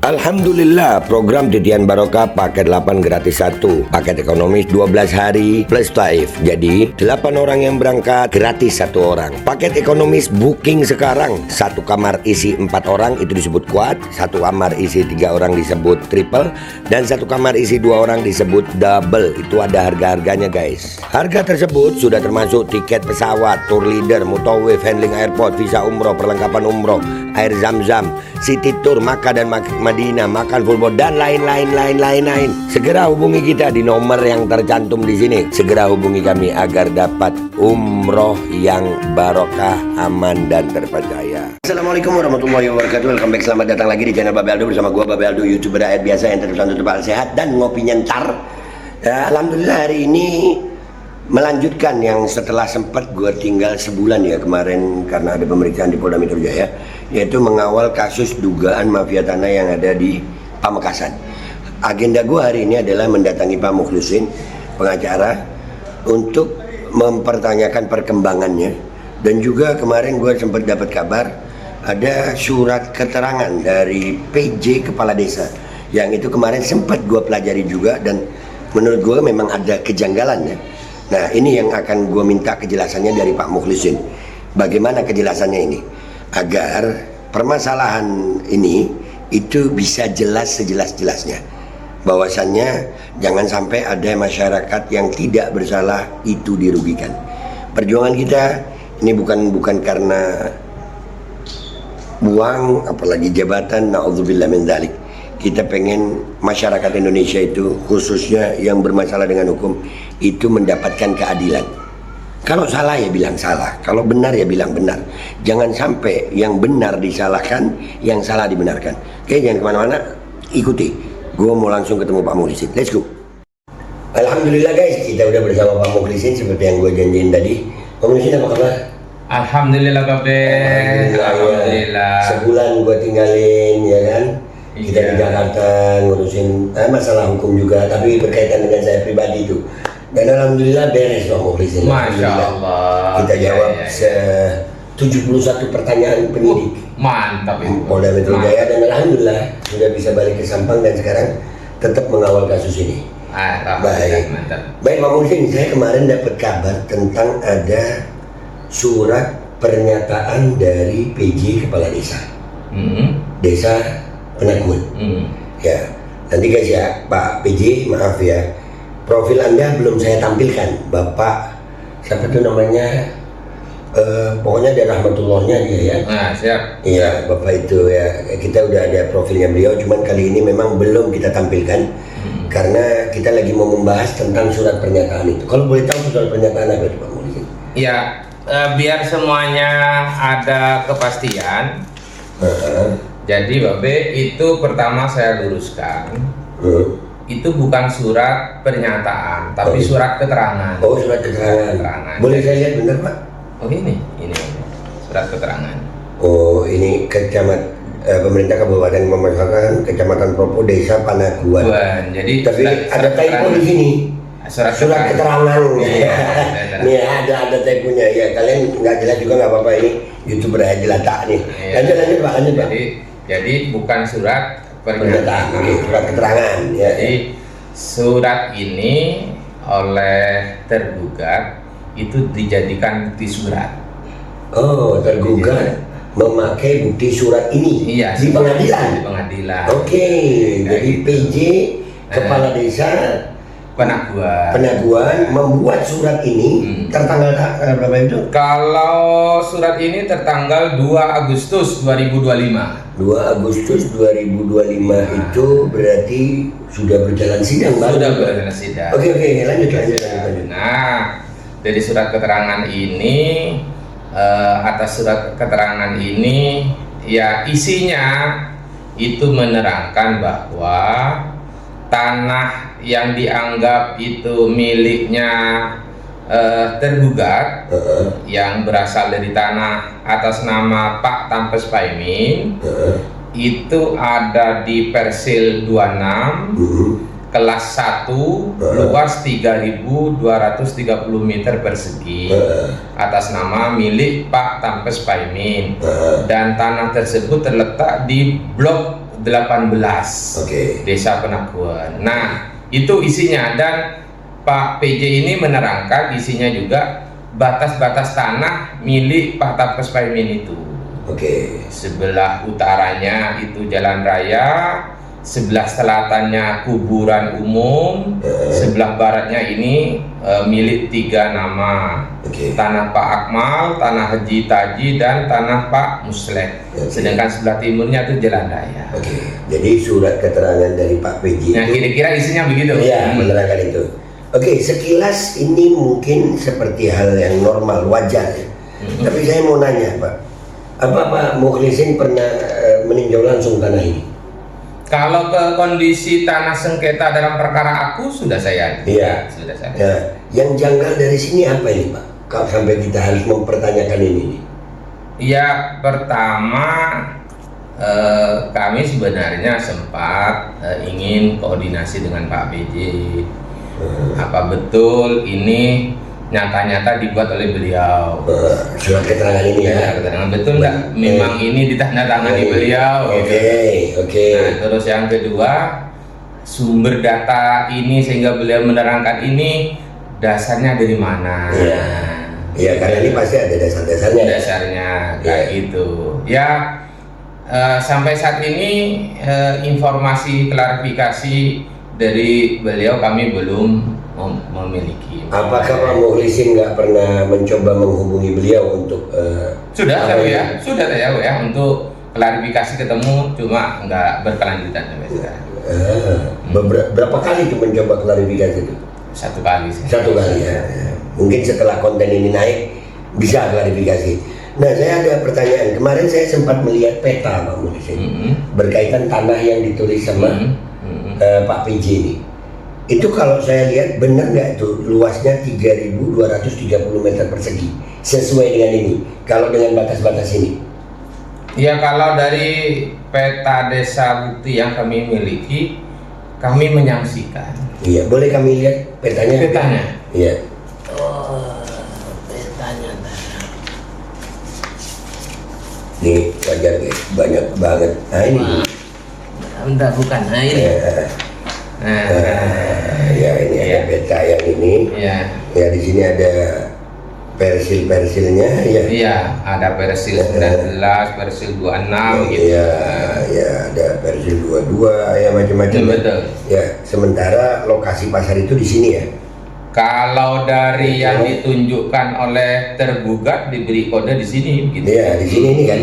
Alhamdulillah, program Titian Barokah paket 8 gratis 1, paket ekonomis 12 hari plus taif. Jadi 8 orang yang berangkat gratis 1 orang. Paket ekonomis booking sekarang, 1 kamar isi 4 orang itu disebut quad, 1 kamar isi 3 orang disebut triple, dan 1 kamar isi 2 orang disebut double. Itu ada harga-harganya guys. Harga tersebut sudah termasuk tiket pesawat, tour leader, mutawif, handling airport, visa umroh, perlengkapan umroh, air zam-zam, city tour, Makkah dan Madinah, makan full board, dan lain-lain. Segera hubungi kita di nomor yang tercantum di sini. Segera hubungi kami agar dapat umroh yang barokah, aman dan terpercaya. Assalamualaikum warahmatullahi wabarakatuh. Welcome back, selamat datang lagi di channel Babe Aldo bersama gua Babe Aldo, YouTuber rakyat biasa yang terus tetap sehat dan ngopinya ntar. Alhamdulillah hari ini melanjutkan yang setelah sempat gue tinggal sebulan ya kemarin karena ada pemeriksaan di Polda Metro Jaya, yaitu mengawal kasus dugaan mafia tanah yang ada di Pamekasan. Agenda gue hari ini adalah mendatangi Pak Mukhlisin, pengacara, untuk mempertanyakan perkembangannya. Dan juga kemarin gue sempat dapat kabar ada surat keterangan dari PJ Kepala Desa, yang itu kemarin sempat gue pelajari juga dan menurut gue memang ada kejanggalannya. Nah, ini yang akan gue minta kejelasannya dari Pak Mukhlisin. Bagaimana kejelasannya ini? Agar permasalahan ini itu bisa jelas sejelas-jelasnya. Bahwasannya jangan sampai ada masyarakat yang tidak bersalah itu dirugikan. Perjuangan kita ini bukan karena uang, apalagi jabatan, na'udzubillah min dzalik. Kita pengen masyarakat Indonesia itu, khususnya yang bermasalah dengan hukum, itu mendapatkan keadilan. Kalau salah ya bilang salah, kalau benar ya bilang benar. Jangan sampai yang benar disalahkan, yang salah dibenarkan. Oke, jangan kemana-mana, ikuti. Gue mau langsung ketemu Pak Mukhlisin. Let's go. Alhamdulillah guys, kita udah bersama Pak Mukhlisin seperti yang gue janjiin tadi. Pak Mukhlisin, apa kabar? Alhamdulillah Babe. Alhamdulillah. Sebulan gue tinggalin ya kan. Kita di Jakarta ngurusin masalah hukum juga, tapi berkaitan dengan saya pribadi itu. Dan alhamdulillah beres Pak Mukhlisin. Masya Allah. Kita jawab 71 pertanyaan penyidik. Mantap itu. Polda Metro Jaya, dan alhamdulillah sudah bisa balik ke Sampang dan sekarang tetap mengawal kasus ini. Baik. Mantap. Baik Pak Mukhlisin, saya kemarin dapat kabar tentang ada surat pernyataan dari PJ Kepala Desa. Desa Penakun. Ya, nanti guys ya, Pak PJ, maaf ya, profil Anda belum saya tampilkan. Bapak siapa tuh namanya? Pokoknya ada rahmatullahnya dia ya. Nah, siap. Iya, Bapak itu ya. Kita udah ada profilnya beliau, cuman kali ini memang belum kita tampilkan karena kita lagi mau membahas tentang surat pernyataan itu. Kalau boleh tahu surat pernyataan apa itu Pak Mukhlisin? Ya, biar semuanya ada kepastian. Jadi Babe, itu pertama saya luruskan, itu bukan surat pernyataan, tapi surat keterangan. Oh, surat keterangan. Boleh saya lihat benar Pak? Oh ini surat keterangan. Oh, ini pemerintah Kabupaten Pamekasan, Kecamatan Propo, Desa Panakuan. Jadi tapi ada typo di sini. Surat keterangan. Iya. Nih ada typonya ya. Kalian nggak jelas juga nggak apa-apa, ini YouTuber aja jelata nih. Lanjut Pak. Jadi bukan surat pernyataan, surat keterangan. Ya. Jadi surat ini oleh tergugat itu dijadikan bukti surat. Oh, tergugat memakai bukti surat ini di pengadilan. Di pengadilan. Oke, jadi gitu. PJ Kepala Desa Penaguan membuat surat ini tertanggal berapa itu? Kalau surat ini tertanggal 2 Agustus 2025. 2 Agustus 2025 itu berarti sudah berjalan sidang Bang? Sudah berjalan sidang. Oke, lanjut. Nah, dari surat keterangan ini, atas surat keterangan ini ya isinya itu menerangkan bahwa tanah yang dianggap itu miliknya tergugat yang berasal dari tanah atas nama Pak Tampes Paimin itu ada di Persil 26 kelas 1 luas 3.230 meter persegi atas nama milik Pak Tampes Paimin, dan tanah tersebut terletak di blok 18 Desa Penakuan. Nah, itu isinya, dan Pak PJ ini menerangkan isinya juga batas-batas tanah milik Pak Tapkes Paimin itu. Sebelah utaranya itu jalan raya, sebelah selatannya kuburan umum, sebelah baratnya ini milik 3 nama, tanah Pak Akmal, tanah Haji Taji, dan tanah Pak Musleh. Sedangkan sebelah timurnya itu jalan raya. Jadi surat keterangan dari Pak PJ. Nah, kira-kira isinya begitu. Iya, menerangkan itu. Sekilas ini mungkin seperti hal yang normal, wajar ya. Tapi saya mau nanya Pak, apa Pak Mukhlisin pernah meninjau langsung tanah ini? Kalau ke kondisi tanah sengketa dalam perkara aku sudah saya. Sudah saya. Nah, yang janggal dari sini apa ini Pak? Kalau sampai kita harus mempertanyakan ini. Ya, pertama kami sebenarnya sempat ingin koordinasi dengan Pak PJ. Apa betul ini nyata-nyata dibuat oleh beliau? Surat keterangan ini ya? Keterangan betul nggak? Memang ini ditandatangani beliau. Nah, terus yang kedua, sumber data ini sehingga beliau menerangkan ini dasarnya dari mana? Iya, karena ini pasti ada dasar-dasarnya. Dasarnya kayak gitu. Ya, sampai saat ini informasi klarifikasi dari beliau kami belum memiliki. Apakah Pak Mukhlisin nggak pernah mencoba menghubungi beliau untuk sudah saya untuk klarifikasi ketemu, cuma nggak berkelanjutan sampai sekarang. Berapa kali itu mencoba klarifikasi itu? 1 kali. 1 kali ya. Mungkin setelah konten ini naik bisa klarifikasi. Nah, saya ada pertanyaan. Kemarin saya sempat melihat peta Pak Mukhlisin berkaitan tanah yang ditulis sama Pak PJ ini. Itu kalau saya lihat benar nggak itu luasnya 3.230 meter persegi sesuai dengan ini, kalau dengan batas-batas ini? Ya, kalau dari peta desa bukti yang kami miliki, kami menyaksikan. Iya, boleh kami lihat petanya? Iya. Petanya. Nih, wajar guys, banyak banget. Nah ini. Bentar, bukan. Nah ini. Ya ini ada peta yang ini. Ya di sini ada persil-persilnya. Iya, ada persil 19, persil 26 gitu. Ya ada persil 22 ya macam-macam. Betul. Ya, sementara lokasi pasar itu di sini ya. Kalau dari yang ditunjukkan oleh tergugat diberi kode di sini gitu. Iya, di sini ini kan.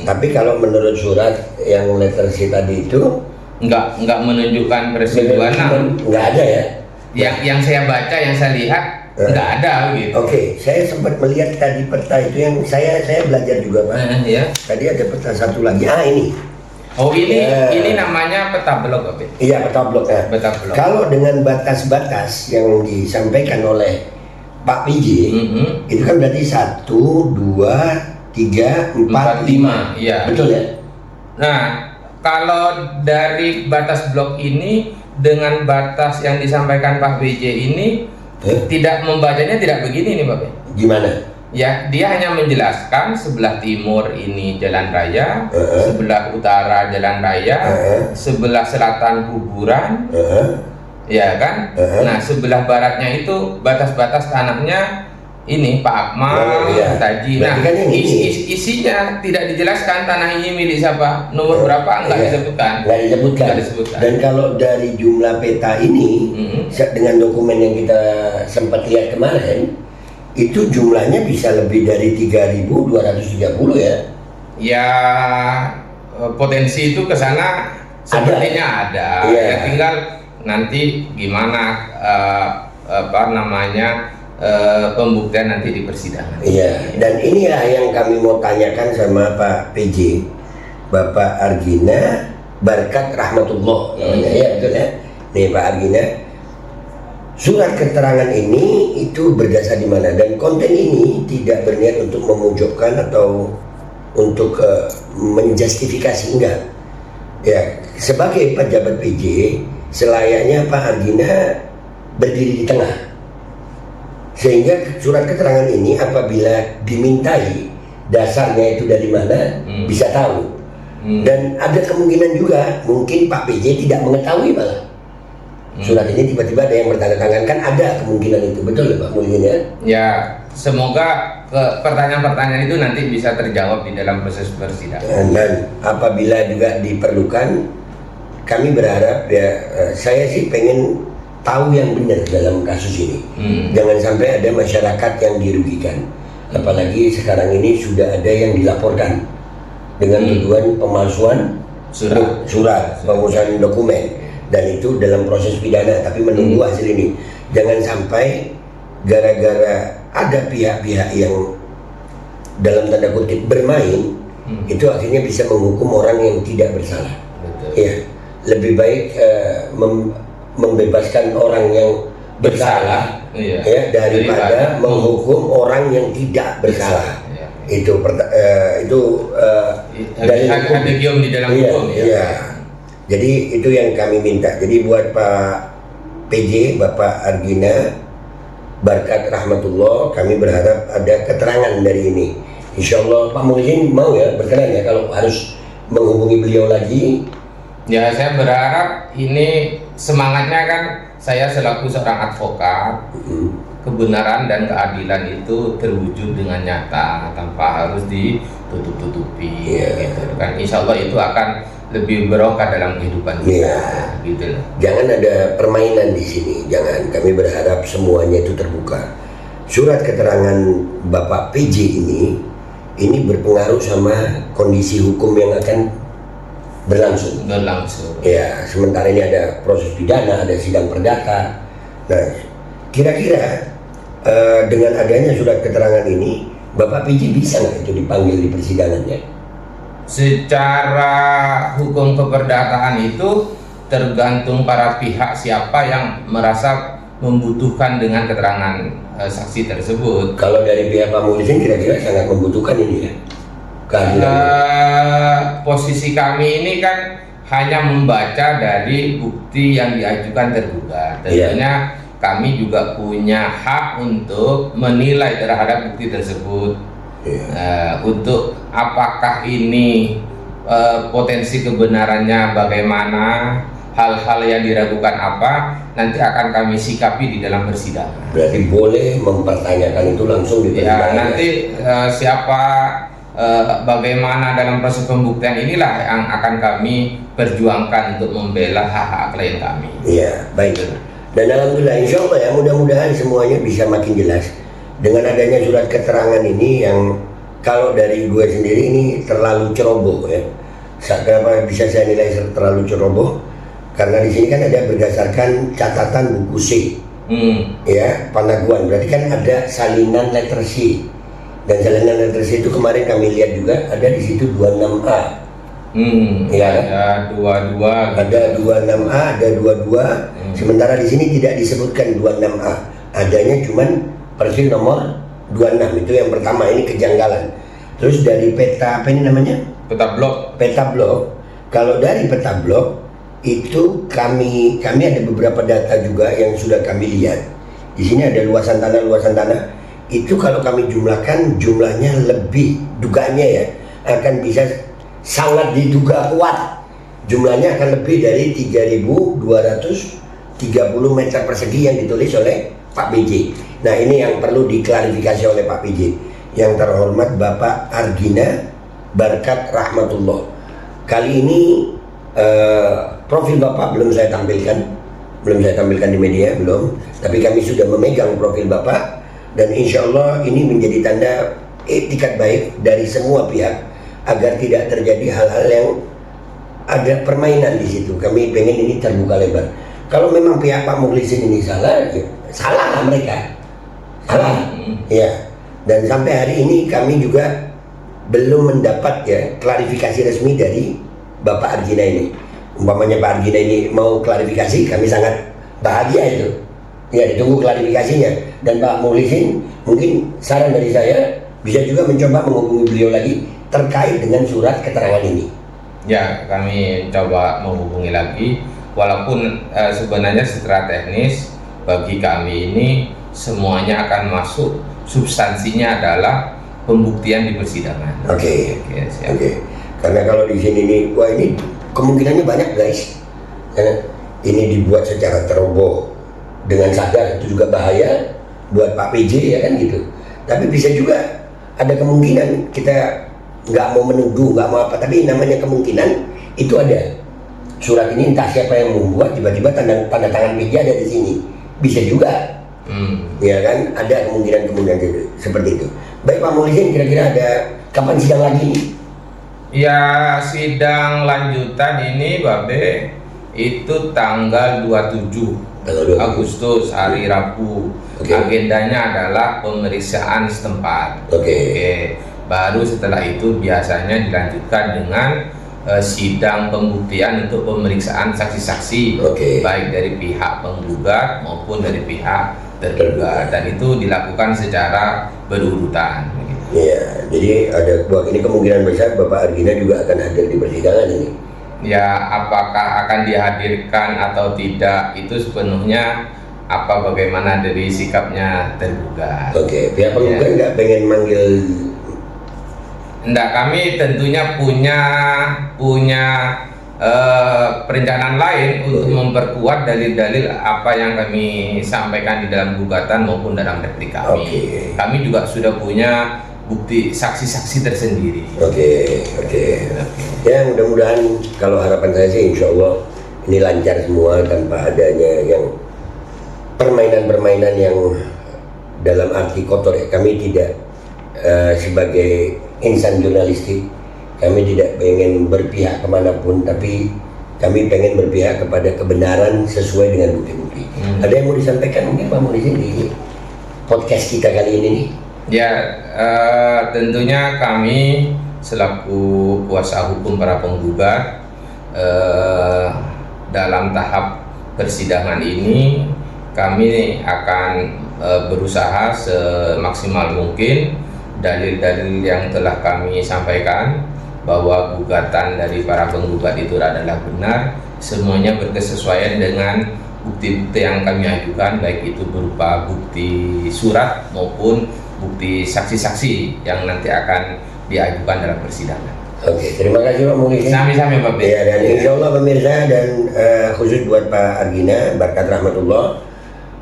Tapi kalau menurut surat yang letter C tadi itu enggak menunjukkan persil 26. Enggak ada ya. Yang saya baca, yang saya lihat enggak ada gitu. Saya sempat melihat tadi peta itu yang saya belajar juga Pak. Tadi ada peta satu lagi. Ini. Ini namanya peta blok, Pak. Iya, peta blok ya. Peta blok. Kalau dengan batas-batas yang disampaikan oleh Pak PJ, itu kan berarti 1, 2, 3, 4, 5. Iya. Betul ya? Nah, kalau dari batas blok ini dengan batas yang disampaikan Pak PJ ini tidak membacanya tidak begini nih, Pak. Gimana? Ya, dia hanya menjelaskan sebelah timur ini jalan raya, sebelah utara jalan raya, sebelah selatan kuburan, ya kan? Nah, sebelah baratnya itu batas-batas tanahnya ini Pak Akmal, Taji. Nah, kan isinya tidak dijelaskan tanah ini milik siapa, nomor berapa enggak disebutkan. Enggak disebutkan. Dan kalau dari jumlah peta ini dengan dokumen yang kita sempat lihat kemarin, itu jumlahnya bisa lebih dari 3.230 ya? Ya, potensi itu ke sana sepertinya ada. Ya, tinggal nanti gimana pembuktian nanti di persidangan. Iya, dan inilah yang kami mau tanyakan sama Pak PJ, Bapak Argina Barkat Rahmatullah namanya. Ya, betul ya? Nih Pak Argina, surat keterangan ini itu berdasar di mana, dan konten ini tidak berniat untuk memojokkan atau untuk menjustifikasi, enggak. Ya, sebagai pejabat PJ selayaknya Pak Argina berdiri di tengah, sehingga surat keterangan ini apabila dimintai dasarnya itu dari mana bisa tahu. Dan ada kemungkinan juga mungkin Pak PJ tidak mengetahui malah surat ini tiba-tiba ada yang bertanda tangan, kan ada kemungkinan itu, betul ya Pak Muhyiddin ya? Ya, semoga pertanyaan-pertanyaan itu nanti bisa terjawab di dalam proses persidangan. Dan apabila juga diperlukan, kami berharap ya, saya sih pengen tahu yang benar dalam kasus ini. Jangan sampai ada masyarakat yang dirugikan. Apalagi sekarang ini sudah ada yang dilaporkan dengan tuduhan pemalsuan surat, pemalsuan dokumen, dan itu dalam proses pidana. Tapi menunggu hasil ini. Jangan sampai gara-gara ada pihak-pihak yang dalam tanda kutip bermain, itu akhirnya bisa menghukum orang yang tidak bersalah. Ya, lebih baik membebaskan orang yang bersalah ya daripada menghukum orang yang tidak bersalah. Itu dari hukum di dalam hukum ya. Jadi itu yang kami minta. Jadi buat Pak PJ, Bapak Argina Barkat Rahmatullah, kami berharap ada keterangan dari ini. Insya Allah Pak Muhyiddin mau ya berkenan ya kalau harus menghubungi beliau lagi. Ya, saya berharap ini semangatnya kan, saya selaku seorang advokat, kebenaran dan keadilan itu terwujud dengan nyata tanpa harus ditutup-tutupi gitu kan. Insya Allah itu akan lebih berkah dalam kehidupan kita gitu. Jangan ada permainan di sini, jangan. Kami berharap semuanya itu terbuka. Surat keterangan Bapak PJ ini berpengaruh sama kondisi hukum yang akan berlangsung. Ya, sementara ini ada proses pidana, ada sidang perdata. Nah, kira-kira dengan adanya surat keterangan ini, Bapak PJ bisa nggak itu dipanggil di persidangannya? Secara hukum keperdataan itu tergantung para pihak siapa yang merasa membutuhkan dengan keterangan saksi tersebut. Kalau dari pihak Pak Muhyiddin kira-kira sangat membutuhkan ini ya? Posisi kami ini kan hanya membaca dari bukti yang diajukan tergugat. Tentunya kami juga punya hak untuk menilai terhadap bukti tersebut. Untuk apakah ini potensi kebenarannya bagaimana, hal-hal yang diragukan apa, nanti akan kami sikapi di dalam persidangan. Berarti boleh mempertanyakan itu langsung di persidangan. Nanti bagaimana dalam proses pembuktian inilah yang akan kami perjuangkan untuk membela hak-hak klien kami. Iya, baik. Dan alhamdulillah, insya Allah ya, mudah-mudahan semuanya bisa makin jelas dengan adanya surat keterangan ini yang kalau dari gue sendiri ini terlalu ceroboh ya. Kenapa bisa saya nilai terlalu ceroboh? Karena di sini kan ada berdasarkan catatan buku C, ya, panaguan. Berarti kan ada salinan letter C. Dan salinan letter C itu kemarin kami lihat juga ada di situ 26A. Ya, ada 22. Ada 26A, ada 22. Sementara di sini tidak disebutkan 26A. Adanya cuman persil nomor 26. Itu yang pertama, ini kejanggalan. Terus dari peta apa ini namanya? Peta blok. Peta blok. Kalau dari peta blok itu kami ada beberapa data juga yang sudah kami lihat. Di sini ada luasan tanah. Itu kalau kami jumlahkan jumlahnya lebih, dugaannya ya, akan bisa sangat diduga kuat. Jumlahnya akan lebih dari 3.230 meter persegi yang ditulis oleh Pak PJ. Nah, ini yang perlu diklarifikasi oleh Pak PJ. Yang terhormat Bapak Argina Barkat Rahmatullah. Kali ini profil Bapak belum saya tampilkan di media, belum. Tapi kami sudah memegang profil Bapak. Dan insya Allah ini menjadi tanda etikat baik dari semua pihak agar tidak terjadi hal-hal yang ada permainan di situ. Kami pengen ini terbuka lebar. Kalau memang pihak Pak Mukhlisin ini salah, ya salah lah mereka. Salah. Ya. Dan sampai hari ini kami juga belum mendapat ya klarifikasi resmi dari Bapak Argina ini. Umpamanya Pak Argina ini mau klarifikasi, kami sangat bahagia itu. Ya, ditunggu klarifikasinya. Dan Pak Mukhlisin, mungkin saran dari saya bisa juga mencoba menghubungi beliau lagi terkait dengan surat keterangan ini. Ya, kami coba menghubungi lagi. Walaupun sebenarnya secara teknis bagi kami ini semuanya akan masuk. Substansinya adalah pembuktian di persidangan. Oke. Karena kalau di sini nih, wah ini kemungkinannya banyak guys. Karena ini dibuat secara teroboh dengan sadar, itu juga bahaya buat Pak PJ ya kan gitu. Tapi bisa juga ada kemungkinan, kita nggak mau menuduh, nggak mau apa, tapi namanya kemungkinan itu ada. Surat ini entah siapa yang membuat, tiba-tiba tanda tangan PJ ada di sini, bisa juga. Ya kan, ada kemungkinan gitu, seperti itu. Baik Pak Muhlisin, kira-kira ada kapan sidang lagi nih? Ya, sidang lanjutan ini Babe itu tanggal 27 Agustus, hari Rabu. Agendanya adalah pemeriksaan setempat. Baru setelah itu biasanya dilanjutkan dengan sidang pembuktian untuk pemeriksaan saksi-saksi, baik dari pihak penggugat maupun dari pihak tergugat, dan itu dilakukan secara berurutan. Ya, jadi ada ini kemungkinan besar Bapak Argina juga akan hadir di persidangan ini. Ya, apakah akan dihadirkan atau tidak itu sepenuhnya bagaimana dari sikapnya tergugat. Pihak penggugat nggak pengen manggil? Enggak, kami tentunya punya perencanaan lain untuk memperkuat dalil-dalil apa yang kami sampaikan di dalam gugatan maupun dalam replik kami. Kami juga sudah punya bukti saksi-saksi tersendiri. Ya, mudah-mudahan kalau harapan saya sih insya Allah ini lancar semua tanpa adanya yang permainan-permainan yang dalam arti kotor ya. Kami tidak sebagai insan jurnalistik, kami tidak pengen berpihak kemanapun, tapi kami pengen berpihak kepada kebenaran sesuai dengan bukti-bukti. Ada yang mau disampaikan mungkin Pak Muhlisin di podcast kita kali ini nih? Ya, tentunya kami selaku kuasa hukum para penggugat dalam tahap persidangan ini kami akan berusaha semaksimal mungkin dalil-dalil yang telah kami sampaikan bahwa gugatan dari para penggugat itu adalah benar, semuanya berkesesuaian dengan bukti-bukti yang kami ajukan, baik itu berupa bukti surat maupun bukti saksi-saksi yang nanti akan diajukan dalam persidangan. Terima kasih Pak Muhlisin. Sami-sami Pak. Ya, dan insya Allah pemirsa dan khusus buat Pak Argina, berkat rahmatullah.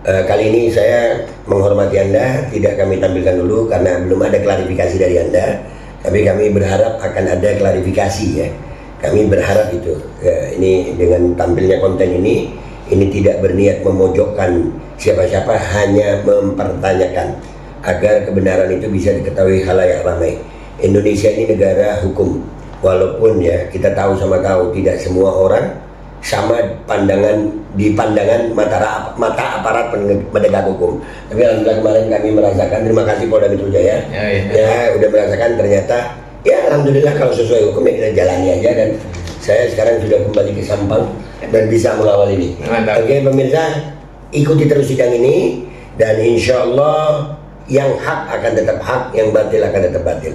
Kali ini saya menghormati Anda, tidak kami tampilkan dulu karena belum ada klarifikasi dari Anda. Tapi kami berharap akan ada klarifikasi ya. Kami berharap itu. Ini dengan tampilnya konten ini tidak berniat memojokkan siapa-siapa, hanya mempertanyakan agar kebenaran itu bisa diketahui khalayak ramai. Indonesia ini negara hukum, walaupun ya kita tahu sama tahu tidak semua orang sama pandangan mata aparat penegak hukum. Tapi alhamdulillah kemarin kami merasakan, terima kasih Polda Metro Jaya ya udah merasakan ternyata ya alhamdulillah kalau sesuai hukum ya kita jalani aja, dan saya sekarang sudah kembali ke Sampang dan bisa mengawal ini. Pemirsa, ikuti terus sidang ini dan insya Allah yang hak akan tetap hak, yang batil akan tetap batil.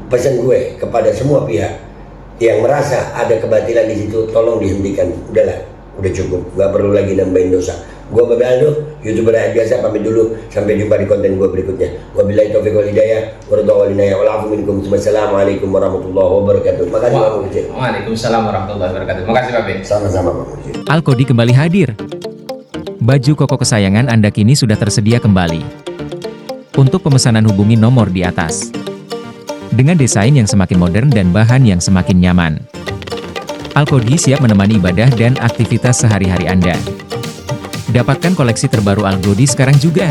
Pesan gue kepada semua pihak yang merasa ada kebatilan di situ, tolong dihentikan. Udahlah, udah cukup, nggak perlu lagi nambahin dosa. Gue Babe Aldo, YouTuber biasa, pamit dulu. Sampai jumpa di konten gue berikutnya. Wabillahi taufiq wal hidayah, waridwan wal inayah, wal afu minkum. Wassalamualaikum warahmatullahi wabarakatuh. Makasih Pak Muhlisin. Waalaikumsalam warahmatullahi wabarakatuh. Makasih Babe. Sama-sama Pak Muhlisin. Alkodi kembali hadir. Baju koko kesayangan Anda kini sudah tersedia kembali. Untuk pemesanan hubungi nomor di atas. Dengan desain yang semakin modern dan bahan yang semakin nyaman. Alkodi siap menemani ibadah dan aktivitas sehari-hari Anda. Dapatkan koleksi terbaru Alkodi sekarang juga.